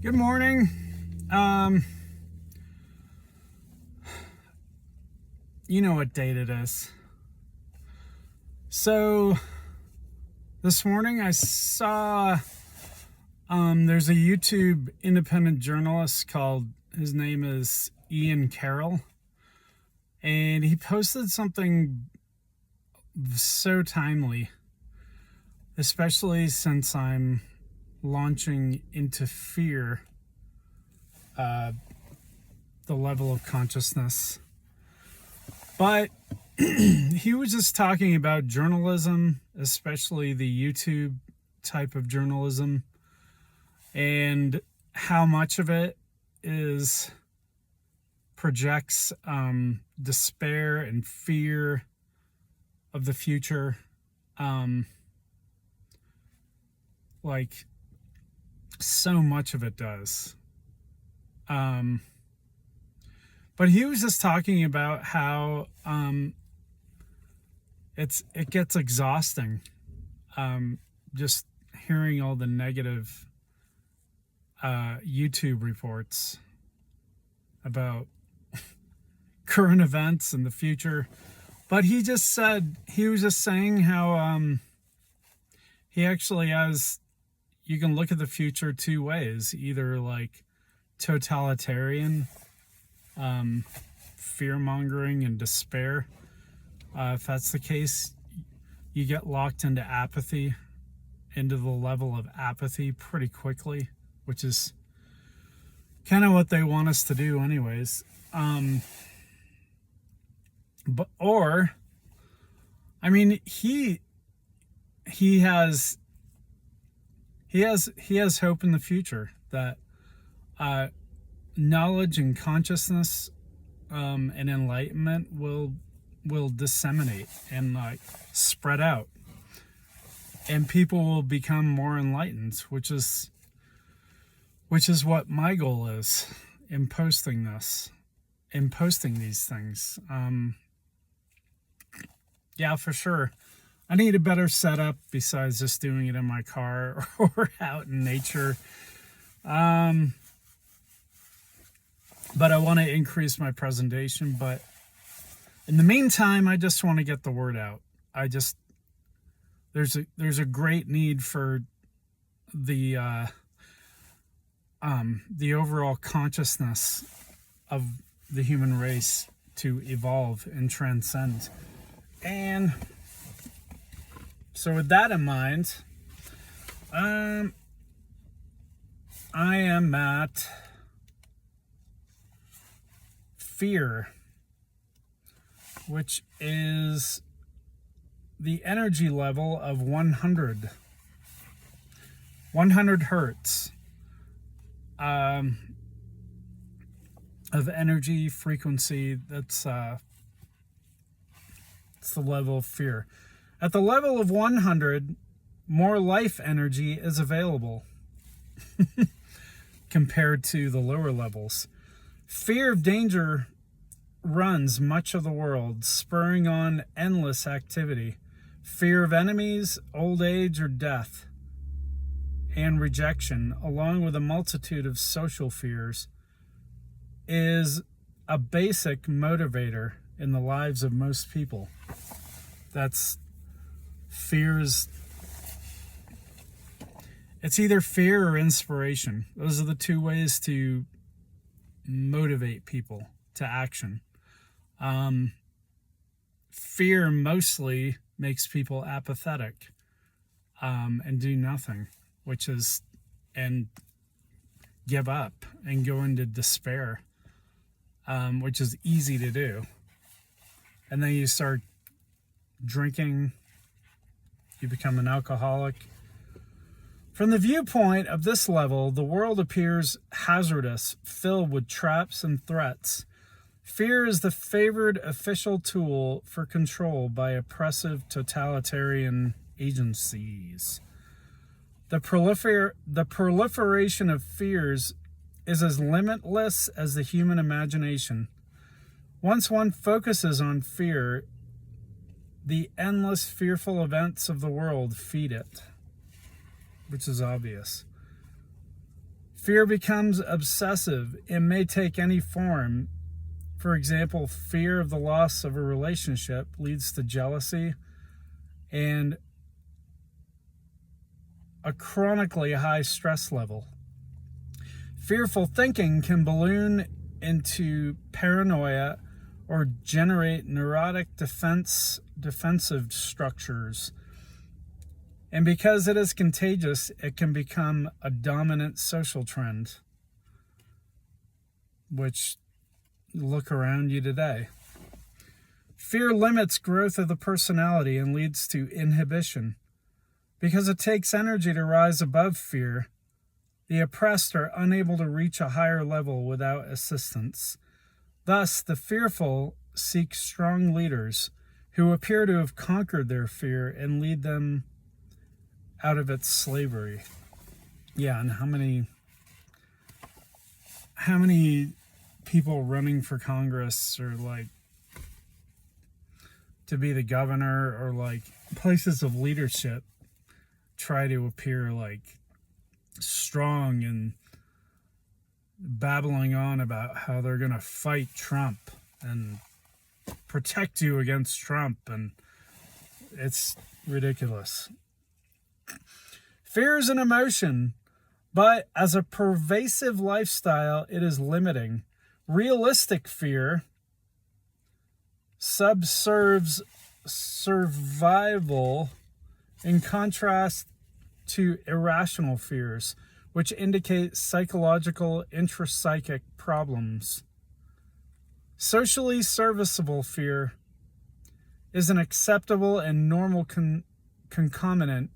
Good morning. You know what date it is. So this morning I saw there's a YouTube independent journalist called, his name is Ian Carroll, and he posted something so timely, especially since I'm launching into fear, the level of consciousness. But he was just talking about journalism, especially the YouTube type of journalism, and how much of it projects despair and fear of the future. Like, so much of it does. But he was just talking about how it gets exhausting, just hearing all the negative YouTube reports about current events and the future. But he was just saying how he actually has, you can look at the future two ways, either like totalitarian, fear-mongering and despair. If that's the case, you get locked into apathy, into the level of apathy pretty quickly, which is kind of what they want us to do anyways. He has hope in the future that knowledge and consciousness and enlightenment will disseminate and spread out, and people will become more enlightened, which is what my goal is in posting these things. Yeah, for sure. I need a better setup besides just doing it in my car or out in nature. But I want to increase my presentation. But in the meantime, I just want to get the word out. There's a great need for the overall consciousness of the human race to evolve and transcend. And so with that in mind, I am at fear, which is the energy level of 100 hertz of energy frequency. That's it's the level of fear. At the level of 100, more life energy is available compared to the lower levels. Fear of danger runs much of the world, spurring on endless activity. Fear of enemies, old age, or death, and rejection, along with a multitude of social fears, is a basic motivator in the lives of most people. That's fears. It's either fear or inspiration. Those are the two ways to motivate people to action. Fear mostly makes people apathetic and do nothing, and give up and go into despair, which is easy to do. And then you start drinking, you become an alcoholic. From the viewpoint of this level, the world appears hazardous, filled with traps and threats. Fear is the favored official tool for control by oppressive totalitarian agencies. The proliferation of fears is as limitless as the human imagination. Once one focuses on fear, the endless fearful events of the world feed it, which is obvious. Fear becomes obsessive and may take any form. For example, fear of the loss of a relationship leads to jealousy and a chronically high stress level. Fearful thinking can balloon into paranoia or generate neurotic defensive structures. And because it is contagious, it can become a dominant social trend, which, look around you today. Fear limits growth of the personality and leads to inhibition. Because it takes energy to rise above fear, the oppressed are unable to reach a higher level without assistance. Thus, the fearful seek strong leaders who appear to have conquered their fear and lead them out of its slavery. Yeah, and how many people running for Congress or like to be the governor or like places of leadership try to appear like strong and babbling on about how they're going to fight Trump and protect you against Trump, and it's ridiculous. Fear is an emotion, but as a pervasive lifestyle, it is limiting. Realistic fear subserves survival in contrast to irrational fears, which indicate psychological intrapsychic problems. Socially serviceable fear is an acceptable and normal concomitant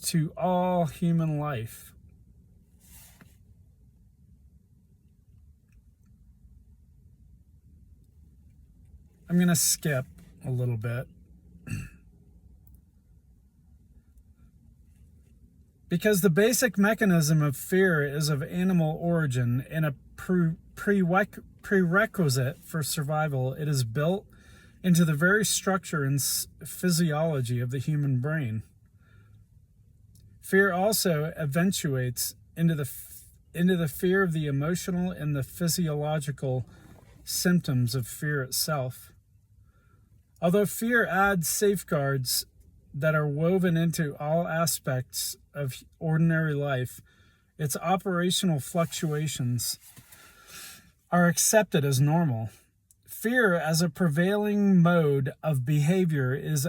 to all human life. I'm going to skip a little bit because the basic mechanism of fear is of animal origin and a prerequisite for survival. It is built into the very structure and physiology of the human brain. Fear also eventuates into the fear of the emotional and the physiological symptoms of fear itself. Although fear adds safeguards that are woven into all aspects of ordinary life, its operational fluctuations are accepted as normal. Fear as a prevailing mode of behavior is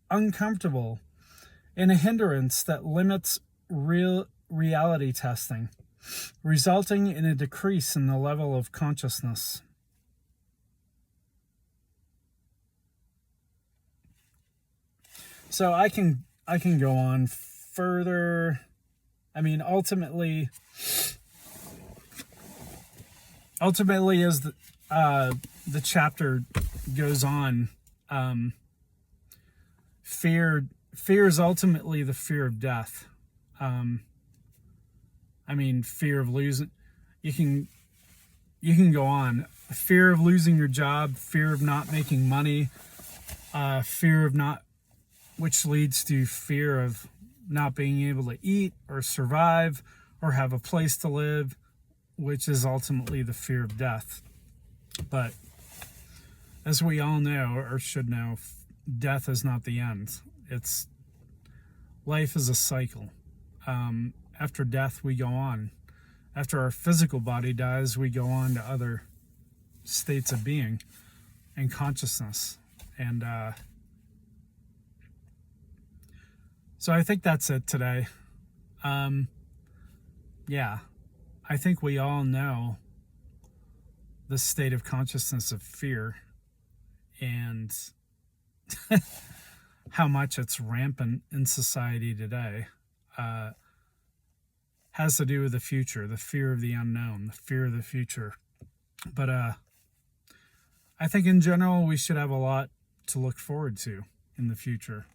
uncomfortable and a hindrance that limits reality testing, resulting in a decrease in the level of consciousness. So I can go on further. I mean, ultimately, as the chapter goes on, fear is ultimately the fear of death. I mean, fear of losing. You can go on. Fear of losing your job, fear of not making money, fear of not. Which leads to fear of not being able to eat or survive or have a place to live, which is ultimately the fear of death. But as we all know, or should know, death is not the end. Life is a cycle. After death, we go on. After our physical body dies, we go on to other states of being and consciousness. And so I think that's it today. Yeah, I think we all know the state of consciousness of fear and how much it's rampant in society today. Has to do with the future, the fear of the unknown, the fear of the future. But I think in general we should have a lot to look forward to in the future.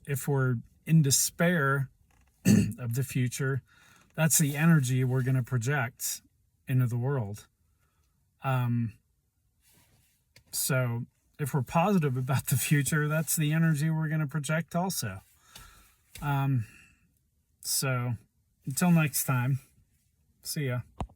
If we're in despair of the future, that's the energy we're going to project into the world. So if we're positive about the future, that's the energy we're going to project also. So until next time, see ya.